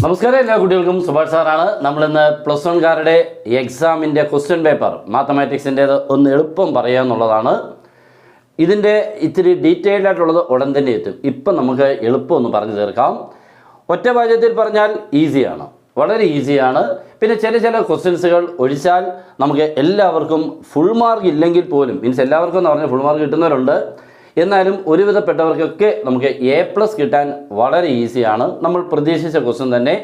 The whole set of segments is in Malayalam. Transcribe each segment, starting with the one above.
നമസ്കാരം, എല്ലാ കുട്ടികൾക്കും സുഭാഷ് സാറാണ്. നമ്മളിന്ന് പ്ലസ് വൺകാരുടെ എക്സാമിൻ്റെ ക്വസ്റ്റ്യൻ പേപ്പർ മാത്തമാറ്റിക്സിൻ്റേത് ഒന്ന് എളുപ്പം പറയുക എന്നുള്ളതാണ്. ഇതിൻ്റെ ഇത്തിരി ഡീറ്റെയിൽഡ് ആയിട്ടുള്ളത് ഉടൻ തന്നെ എത്തും. ഇപ്പം നമുക്ക് എളുപ്പം ഒന്ന് പറഞ്ഞു തീർക്കാം. ഒറ്റ വാചകത്തിൽ പറഞ്ഞാൽ ഈസിയാണ്, വളരെ ഈസിയാണ്. പിന്നെ ചില ക്വസ്റ്റ്യൻസുകൾ ഒഴിച്ചാൽ നമുക്ക് എല്ലാവർക്കും ഫുൾ മാർക്ക് ഇല്ലെങ്കിൽ പോലും, മീൻസ് എല്ലാവർക്കും എന്ന് പറഞ്ഞാൽ ഫുൾ മാർക്ക് കിട്ടുന്നവരുണ്ട്, എന്നാലും ഒരുവിധപ്പെട്ടവർക്കൊക്കെ നമുക്ക് A+ കിട്ടാൻ വളരെ ഈസിയാണ്. നമ്മൾ പ്രതീക്ഷിച്ച ക്വസ്റ്റ്യൻ തന്നെ.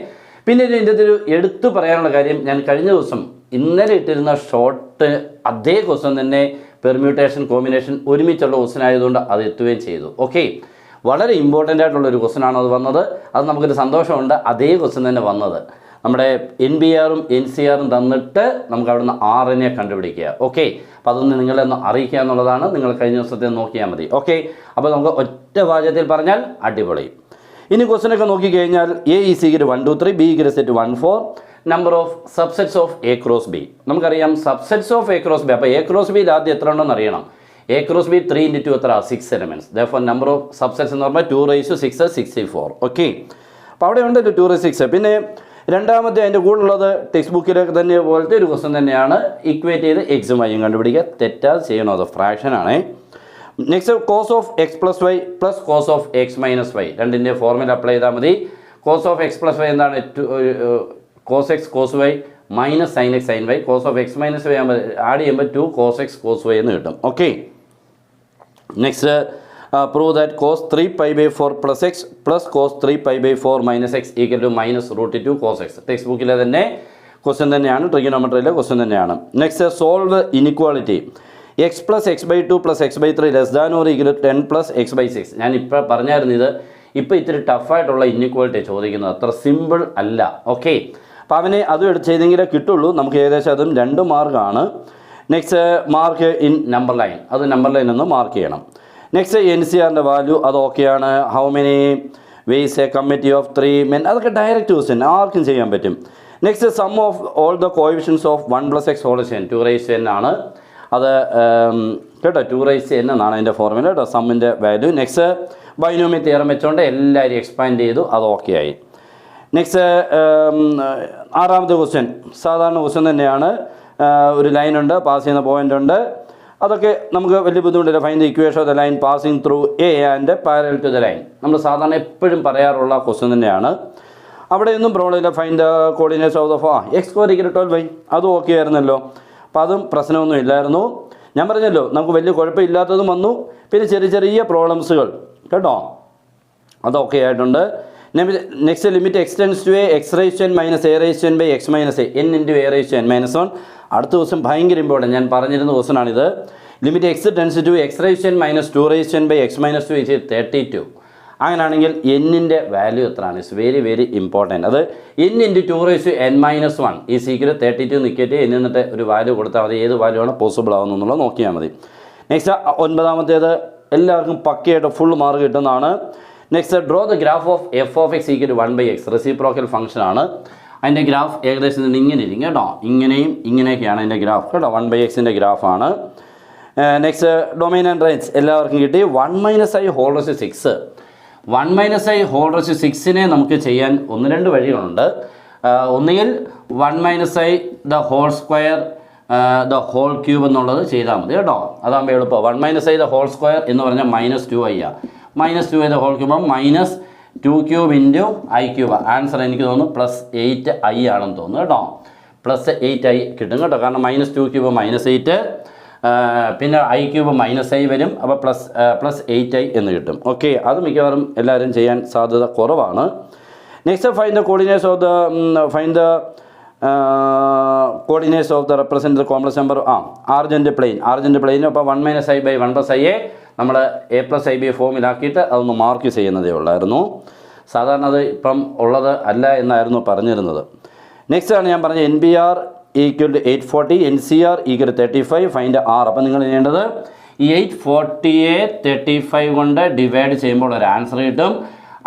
പിന്നെ ഇതിൻ്റെ ഒരു എടുത്തു പറയാനുള്ള കാര്യം, ഞാൻ കഴിഞ്ഞ ദിവസം ഇന്നലെ ഇട്ടിരുന്ന ഷോർട്ട് അതേ ക്വസ്റ്റ്യൻ തന്നെ പെർമ്യൂട്ടേഷൻ കോമ്പിനേഷൻ ഒരുമിച്ചുള്ള ക്വസ്റ്റ്യൻ ആയതുകൊണ്ട് അത് എത്തുകയും ചെയ്തു. ഓക്കെ, വളരെ ഇമ്പോർട്ടൻ്റ് ആയിട്ടുള്ളൊരു ക്വസ്റ്റ്യനാണ് അത് വന്നത്. അത് നമുക്കൊരു സന്തോഷമുണ്ട്, അതേ ക്വസ്റ്റ്യൻ തന്നെ വന്നത്. നമ്മുടെ NBRഉം NCRഉം തന്നിട്ട് നമുക്ക് അവിടുന്ന് RNA കണ്ടുപിടിക്കുക. ഓക്കെ, അപ്പോൾ അതൊന്ന് നിങ്ങളെ ഒന്ന് അറിയിക്കുക എന്നുള്ളതാണ്. നിങ്ങൾ കഴിഞ്ഞ ദിവസത്തെ നോക്കിയാൽ മതി. ഓക്കെ, അപ്പോൾ നമുക്ക് ഒറ്റ വാചകത്തിൽ പറഞ്ഞാൽ അടിപൊളി. ഇനി ക്വസ്റ്റ്യനൊക്കെ നോക്കിക്കഴിഞ്ഞാൽ A = 1 2 3, B = 1 4, number of subsets of A × B. നമുക്കറിയാം സബ്സെറ്റ്സ് ഓഫ് A × B. അപ്പോൾ A × B ആദ്യം എത്ര ഉണ്ടെന്ന് അറിയണം. A × B 3 × 2 എത്ര? 6 elements. Therefore number of subsets എന്ന് പറഞ്ഞാൽ 2�6 64. ഓക്കെ, അപ്പോൾ അവിടെ ഉണ്ട് 2�6. പിന്നെ രണ്ടാമത്തെ അതിൻ്റെ കൂടുള്ളത് ടെക്സ്റ്റ് ബുക്കിലൊക്കെ തന്നെ പോലത്തെ ഒരു ക്വസ്റ്റ്യൻ തന്നെയാണ്. ഇക്വേറ്റ് ചെയ്ത് എക്സും വൈയും കണ്ടുപിടിക്കുക. തെറ്റാതെ ചെയ്യണം, അത് ഫ്രാക്ഷനാണ്. Next cos of X + Y plus cos of X - Y, രണ്ടിൻ്റെ ഫോർമുല അപ്ലൈ ചെയ്താൽ മതി. കോസ് ഓഫ് X + Y എന്താണ്? Cos X cos Y minus sine X sine Y. Cos of X - Y add ചെയ്യുമ്പോൾ 2 cos X cos Y എന്ന് കിട്ടും. Okay, next prove that cos 3π/4 plus x plus cos 3π/4 minus x equal to -√2 cos x. Text ബുക്കിലെ തന്നെ ക്വസ്റ്റ്യൻ തന്നെയാണ്, ട്രിഗണോമെട്രിയിലെ ക്വസ്റ്റ്യൻ തന്നെയാണ്. Next solve inequality x + x/2 + x/3 <= 10 + x/6. ഞാൻ ഇപ്പോൾ പറഞ്ഞായിരുന്നു, ഇത് ഇപ്പോൾ ഇത്തിരി ടഫായിട്ടുള്ള ഇനിക്വാളിറ്റി ചോദിക്കുന്നത്, അത്ര സിമ്പിൾ അല്ല. ഓക്കെ, അപ്പോൾ അവനെ അതും എടുത്ത് ചെയ്തെങ്കിലേ കിട്ടുള്ളൂ. നമുക്ക് ഏകദേശം അതും 2 മാർക്കാണ്. Next mark in number line, അത് നമ്പർ ലൈൻ ഒന്ന് മാർക്ക് ചെയ്യണം. നെക്സ്റ്റ് NCRൻ്റെ വാല്യൂ അത് ഓക്കെയാണ്. How many ways a committee of 3 men, അതൊക്കെ ഡയറക്റ്റ് ക്വസ്റ്റ്യൻ, ആർക്കും ചെയ്യാൻ പറ്റും. Next sum of all the coefficients of 1 + x whole square 2n ആണ്. അത് കേട്ടോ 2n എന്നാണ് അതിൻ്റെ ഫോർമുല കേട്ടോ, സമ്മിൻ്റെ വാല്യൂ. നെക്സ്റ്റ് ബൈനോമിയൽ തിയറം വെച്ചുകൊണ്ട് എല്ലാവരും എക്സ്പാൻഡ് ചെയ്തു, അത് ഓക്കെ ആയി. നെക്സ്റ്റ് ആറാമത്തെ ക്വസ്റ്റ്യൻ സാധാരണ ക്വസ്റ്റ്യൻ തന്നെയാണ്. ഒരു ലൈനുണ്ട്, പാസ് ചെയ്യുന്ന പോയിൻ്റ് ഉണ്ട്, അതൊക്കെ നമുക്ക് വലിയ ബുദ്ധിമുട്ടില്ല. Find the equation of the line passing through A and parallel to the line. നമ്മൾ സാധാരണ എപ്പോഴും പറയാറുള്ള ക്വസ്റ്റ്യൻ തന്നെയാണ്. അവിടെയൊന്നും പ്രോബ്ലം ഇല്ല. Find the coordinates of the x² = 12y, അതും ഓക്കെ ആയിരുന്നല്ലോ. അപ്പോൾ അതും പ്രശ്നമൊന്നും ഇല്ലായിരുന്നു. ഞാൻ പറഞ്ഞല്ലോ, നമുക്ക് വലിയ കുഴപ്പമില്ലാത്തതും വന്നു. പിന്നെ ചെറിയ പ്രോബ്ലംസുകൾ കേട്ടോ, അതൊക്കെ ആയിട്ടുണ്ട്. Next limit x → a x⁻n - a⁻n/x - a n × a⁻n - 1. അടുത്ത ദിവസം ഭയങ്കര ഇമ്പോർട്ടൻറ്റ്, ഞാൻ പറഞ്ഞിരുന്ന ക്വസ്റ്റനാണിത്. Limit x → x⁻n - 2⁻n/x - 2 = 32. അങ്ങനെയാണെങ്കിൽ n-ൻ്റെ വാല്യൂ എത്രയാണ്? It's very very important. അത് n × 2⁻n - 1 = 32 നിൽക്കിയിട്ട് n എന്നിട്ട് ഒരു വാല്യൂ കൊടുത്താൽ മതി. ഏത് വാല്യൂ ആണ് പോസിബിൾ ആവുന്നു എന്നുള്ളത് നോക്കിയാൽ മതി. നെക്സ്റ്റ് 9ാമത്തേത് എല്ലാവർക്കും പക്കയായിട്ട് ഫുൾ മാർക്ക് കിട്ടുന്നതാണ്. Next draw the graph of f(x) = 1/x, reciprocal ഫംഗ്ഷനാണ്. അതിൻ്റെ ഗ്രാഫ് ഏകദേശം ഇങ്ങനെ ഇരിക്കും കേട്ടോ, ഇങ്ങനെയും ഇങ്ങനെയൊക്കെയാണ് അതിൻ്റെ ഗ്രാഫ് കേട്ടോ. 1/xൻ്റെ ഗ്രാഫാണ്. നെക്സ്റ്റ് ഡൊമൈൻ ആൻഡ് റേഞ്ച് എല്ലാവർക്കും കിട്ടി. 1 - i whole raise 6. 1 - i whole raise 6നെ നമുക്ക് ചെയ്യാൻ 1-2 വഴികളുണ്ട്. ഒന്നുകിൽ 1 - i the whole square the whole cube എന്നുള്ളത് ചെയ്താൽ മതി കേട്ടോ, അതാകുമ്പോൾ എളുപ്പം. 1 - i ദ ഹോൾ സ്ക്വയർ എന്ന് പറഞ്ഞാൽ -2i ആണ്. -2i the whole cube -2³ × i³. Answer എനിക്ക് തോന്നുന്നു +8i ആണെന്ന് തോന്നുന്നു കേട്ടോ. +8i കിട്ടും കേട്ടോ, കാരണം -2³ -8, പിന്നെ i³ -i വരും. അപ്പോൾ +8i എന്ന് കിട്ടും. ഓക്കെ, അത് മിക്കവാറും എല്ലാവരും ചെയ്യാൻ സാധ്യത കുറവാണ്. Next find the coordinates of the represent the complex number Argand plane. അപ്പോൾ 1 - i/1 + i നമ്മൾ A+ib ഫോമിലാക്കിയിട്ട് അതൊന്ന് മാർക്ക് ചെയ്യുന്നതേ ഉള്ളായിരുന്നു. സാധാരണ അത് ഇപ്പം ഉള്ളത് അല്ല എന്നായിരുന്നു പറഞ്ഞിരുന്നത്. നെക്സ്റ്റ് ആണ് ഞാൻ പറഞ്ഞ NBR = 840, NCR = 35. Find R. അപ്പം നിങ്ങൾ ചെയ്യേണ്ടത് ഈ 840യെ 35 കൊണ്ട് ഡിവൈഡ് ചെയ്യുമ്പോൾ ഒരു ആൻസർ കിട്ടും.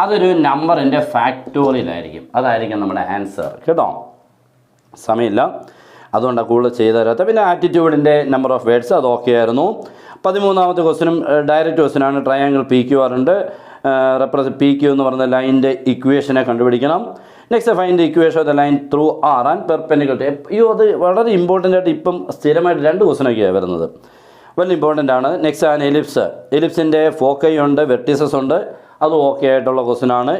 അതൊരു നമ്പറിൻ്റെ ഫാക്ടോറിയലായിരിക്കും, അതായിരിക്കും നമ്മുടെ ആൻസർ കേട്ടോ. സമയമില്ല, അതുകൊണ്ടാണ് കൂടുതൽ ചെയ്തു തരാത്ത. പിന്നെ ആറ്റിറ്റ്യൂഡിൻ്റെ നമ്പർ ഓഫ് വേർഡ്സ് അത് ഓക്കെ ആയിരുന്നു. 13ാമത്തെ ക്വസ്റ്റ്യനും ഡയറക്റ്റ് ക്വസ്റ്റ്യനാണ്. ട്രയാങ്കിൾ PQR ഉണ്ട്. PQ എന്ന് പറയുന്ന ലൈനിൻ്റെ ഇക്വേഷനെ കണ്ടുപിടിക്കണം. Next find the equation of the line through R and perpendicular. അയ്യോ, അത് വളരെ ഇമ്പോർട്ടൻ്റ് ആയിട്ട് ഇപ്പം സ്ഥിരമായിട്ട് 2 ക്വസ്റ്റനൊക്കെയാണ് വരുന്നത്. വലിയ ഇമ്പോർട്ടൻ്റ് ആണ്. നെക്സ്റ്റ് ആണ് എലിപ്സ്. എലിപ്സിൻ്റെ ഫോക്കൈ ഉണ്ട്, വെർട്ടിസസ് ഉണ്ട്. അത് ഓക്കെ ആയിട്ടുള്ള ക്വസ്റ്റനാണ്.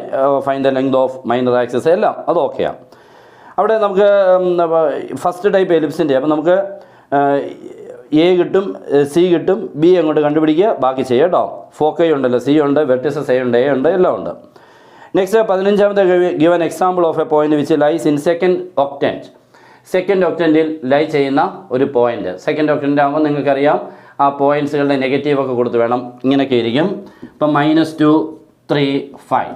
Find the length of minor axis എല്ലാം അത് ഓക്കെയാണ്. അവിടെ നമുക്ക് ഫസ്റ്റ് ടൈപ്പ് എലിപ്സിൻ്റെ അപ്പം നമുക്ക് എ കിട്ടും, സി കിട്ടും, ബി അങ്ങോട്ട് കണ്ടുപിടിക്കുക, ബാക്കി ചെയ്യുക കേട്ടോ. ഫോക്കൈ ഉണ്ടല്ലോ, സി ഉണ്ട്, വെർട്ടിസസ് എ ഉണ്ട്, എ ഉണ്ട്, എല്ലാം ഉണ്ട്. നെക്സ്റ്റ് 15ാമത്തെ given example of a point which lies in second octant. Second ഒക്ടൻറ്റിൽ ലൈ ചെയ്യുന്ന ഒരു പോയിന്റ്. സെക്കൻഡ് ഒക്ടൻറ്റ് ആകുമ്പോൾ നിങ്ങൾക്കറിയാം ആ പോയിൻറ്റ്സുകളുടെ നെഗറ്റീവൊക്കെ കൊടുത്ത് വേണം. ഇങ്ങനെയൊക്കെ ഇരിക്കും. ഇപ്പം -2, 3, 5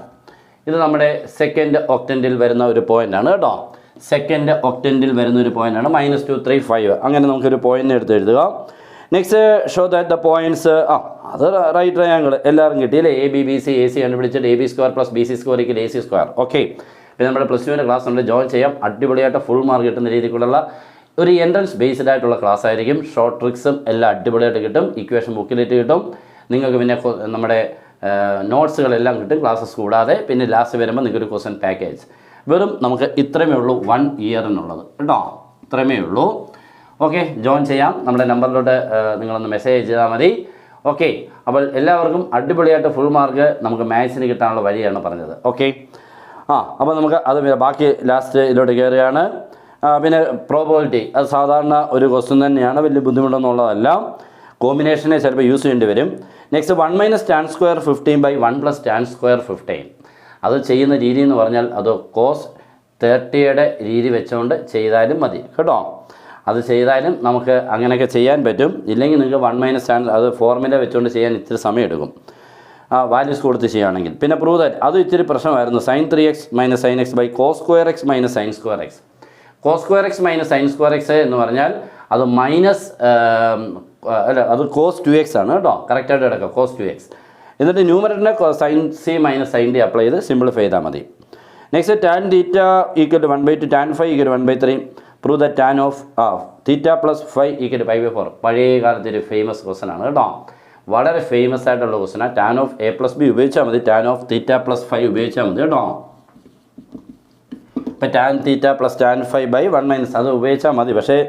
ഇത് നമ്മുടെ സെക്കൻഡ് ഒക്ടൻറ്റിൽ വരുന്ന ഒരു പോയിൻ്റാണ് കേട്ടോ. സെക്കൻഡ് ഒക്ടൻറ്റിൽ വരുന്ന ഒരു പോയിൻ്റാണ് -2, 3, 5. അങ്ങനെ നമുക്കൊരു പോയിൻ്റ് എടുത്ത് എഴുതുക. Next show that the points അത് റൈറ്റ് ട്രയാങ്കിൾ എല്ലാവരും കിട്ടിയില്ലേ. ABC കണ്ടുപിടിച്ചിട്ട് AB² + BC² = AC². ഓക്കെ, പിന്നെ നമ്മുടെ +2 ക്ലാസ് ഉണ്ട്, ജോയിൻ ചെയ്യാം. അടിപൊളിയായിട്ട് ഫുൾ മാർക്ക് കിട്ടുന്ന രീതിക്കുള്ള ഒരു എൻട്രൻസ് ബേസ്ഡ് ആയിട്ടുള്ള ക്ലാസ് ആയിരിക്കും. ഷോർട്ട് ട്രിക്സും എല്ലാം അടിപൊളിയായിട്ട് കിട്ടും. ഇക്വേഷൻ ബുക്കിലേക്ക് കിട്ടും നിങ്ങൾക്ക്. പിന്നെ നമ്മുടെ നോട്ട്സുകളെല്ലാം കിട്ടും ക്ലാസ്സസ് കൂടാതെ. പിന്നെ ലാസ്റ്റ് വരുമ്പോൾ നിങ്ങൾക്കൊരു ക്വസ്റ്റൻ പാക്കേജ്. വെറും നമുക്ക് ഇത്രമേ ഉള്ളൂ 1 ഇയറിനുള്ളത് കേട്ടോ. ഇത്രമേ ഉള്ളൂ. ഓക്കെ, ജോയിൻ ചെയ്യാം. നമ്മുടെ നമ്പറിലോട്ട് നിങ്ങളൊന്ന് മെസ്സേജ് ചെയ്താൽ മതി. ഓക്കെ, അപ്പോൾ എല്ലാവർക്കും അടിപൊളിയായിട്ട് ഫുൾ മാർക്ക് നമുക്ക് മാത്സിന് കിട്ടാനുള്ള വഴിയാണ് പറഞ്ഞത്. ഓക്കെ, അപ്പോൾ നമുക്ക് അത് ബാക്കി ലാസ്റ്റ് ഇതിലോട്ട് കയറുകയാണ്. പിന്നെ പ്രോബബിലിറ്റി അത് സാധാരണ ഒരു ക്വസ്റ്റ്യൻ തന്നെയാണ്, വലിയ ബുദ്ധിമുട്ടൊന്നുള്ളതല്ല. കോമ്പിനേഷനെ ചിലപ്പോൾ യൂസ് ചെയ്യേണ്ടി വരും. Next 1 - tan² 15/1 + tan² 15. അത് ചെയ്യുന്ന രീതി എന്ന് പറഞ്ഞാൽ അത് cos 30യുടെ രീതി വെച്ചുകൊണ്ട് ചെയ്താലും മതി കേട്ടോ. അത് ചെയ്താലും നമുക്ക് അങ്ങനെയൊക്കെ ചെയ്യാൻ പറ്റും. ഇല്ലെങ്കിൽ നിങ്ങൾക്ക് 1 - tan അത് ഫോർമുല വെച്ചുകൊണ്ട് ചെയ്യാൻ ഇത്തിരി സമയം എടുക്കും, വാല്യൂസ് കൊടുത്ത് ചെയ്യുകയാണെങ്കിൽ. പിന്നെ പ്രൂവ് ദാറ്റ് അത് ഇത്തിരി പ്രശ്നമായിരുന്നു. sin 3x - sin x cos² x - sin² x. cos² x - sin² x എന്ന് പറഞ്ഞാൽ അത് അത് cos 2x ആണ് കേട്ടോ. കറക്റ്റായിട്ട് കിടക്കുക cos 2x. എന്നിട്ട് ന്യൂമറേറ്ററിനെ sin c - sin d apply ചെയ്ത് സിംപ്ലിഫൈ ചെയ്താൽ മതി. Next tan θ = 1/2, tan phi = 1/3. Prove the tan of θ + phi = π/4. പഴയ കാലത്ത് ഒരു ഫേമസ് ക്വസ്റ്റൻ ആണ് കേട്ടോ. വളരെ ഫേമസ് ആയിട്ടുള്ള ക്വസ്റ്റനാണ്. tan ഓഫ് a + b ഉപയോഗിച്ചാൽ മതി, tan ഓഫ് θ + phi ഉപയോഗിച്ചാൽ മതി കേട്ടോ. ഇപ്പം tan θ + tan phi/1 - അത് ഉപയോഗിച്ചാൽ മതി. പക്ഷേ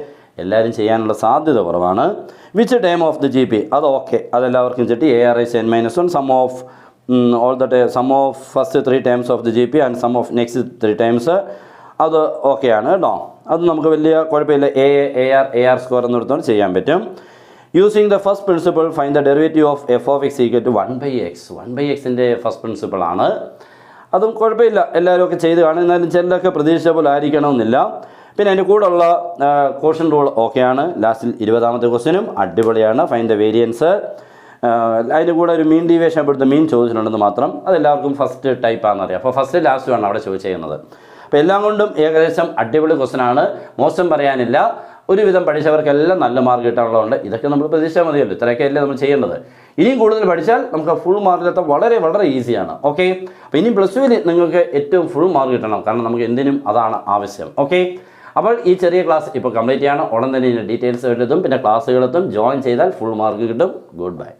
എല്ലാവരും ചെയ്യാനുള്ള സാധ്യത കുറവാണ്. Which term of the GP അത് ഓക്കെ, അതെല്ലാവർക്കും കിട്ടി. ARICN-1 sum of all the sum of first 3 terms of the GP and sum of next 3 terms അത് ഓക്കെയാണ് കേട്ടോ. അത് നമുക്ക് വലിയ കുഴപ്പമില്ല. AR² എന്നെടുത്തോണ്ട് ചെയ്യാൻ പറ്റും. Using the first principle find the derivative of f of x = 1/x. 1/xൻ്റെ ഫസ്റ്റ് പ്രിൻസിപ്പിളാണ്. അതും കുഴപ്പമില്ല, എല്ലാവരും ഒക്കെ ചെയ്ത് കാണും. എന്നാലും ചിലരൊക്കെ പ്രതീക്ഷിച്ച പോലെ ആയിരിക്കണമെന്നില്ല. പിന്നെ അതിൻ്റെ കൂടെയുള്ള കോഷൻ റൂൾ ഓക്കെയാണ്. ലാസ്റ്റിൽ 20ാമത്തെ ക്വസ്റ്റ്യനും അടിപൊളിയാണ്. Find the variance. അതിൻ്റെ കൂടെ ഒരു മീൻ ഡീവിയേഷൻ ഇപ്പോഴത്തെ മീൻ ചോദിച്ചിട്ടുണ്ടെന്ന് മാത്രം. അതെല്ലാവർക്കും ഫസ്റ്റ് ടൈപ്പാണെന്നറിയാം. അപ്പോൾ ഫസ്റ്റ് ലാസ്റ്റുമാണ് അവിടെ ചോദിച്ചിരിക്കുന്നത്. അപ്പോൾ എല്ലാം കൊണ്ടും ഏകദേശം അടിപൊളി ക്വസ്റ്റനാണ്. മോശം പറയാനില്ല. ഒരുവിധം പഠിച്ചവർക്കെല്ലാം നല്ല മാർക്ക് കിട്ടാനുള്ളതുകൊണ്ട് ഇതൊക്കെ നമ്മൾ പ്രതീക്ഷിച്ചാൽ മതിയല്ലോ. ഇത്രയൊക്കെ അല്ലേ നമ്മൾ ചെയ്യേണ്ടത്. ഇനിയും കൂടുതൽ പഠിച്ചാൽ നമുക്ക് ഫുൾ മാർക്കിലെത്താൻ വളരെ വളരെ ഈസിയാണ്. ഓക്കെ, അപ്പോൾ ഇനി +2 നിങ്ങൾക്ക് ഏറ്റവും ഫുൾ മാർക്ക് കിട്ടണം. കാരണം നമുക്ക് എന്തിനും അതാണ് ആവശ്യം. ഓക്കെ, അപ്പോൾ ഈ ചെറിയ ക്ലാസ് ഇപ്പോൾ കംപ്ലീറ്റ് ചെയ്യണം. ഉടൻ തന്നെ ഡീറ്റെയിൽസ് എഴുതും, പിന്നെ ക്ലാസ്സുകളെത്തും. ജോയിൻ ചെയ്താൽ ഫുൾ മാർക്ക് കിട്ടും. Good bye.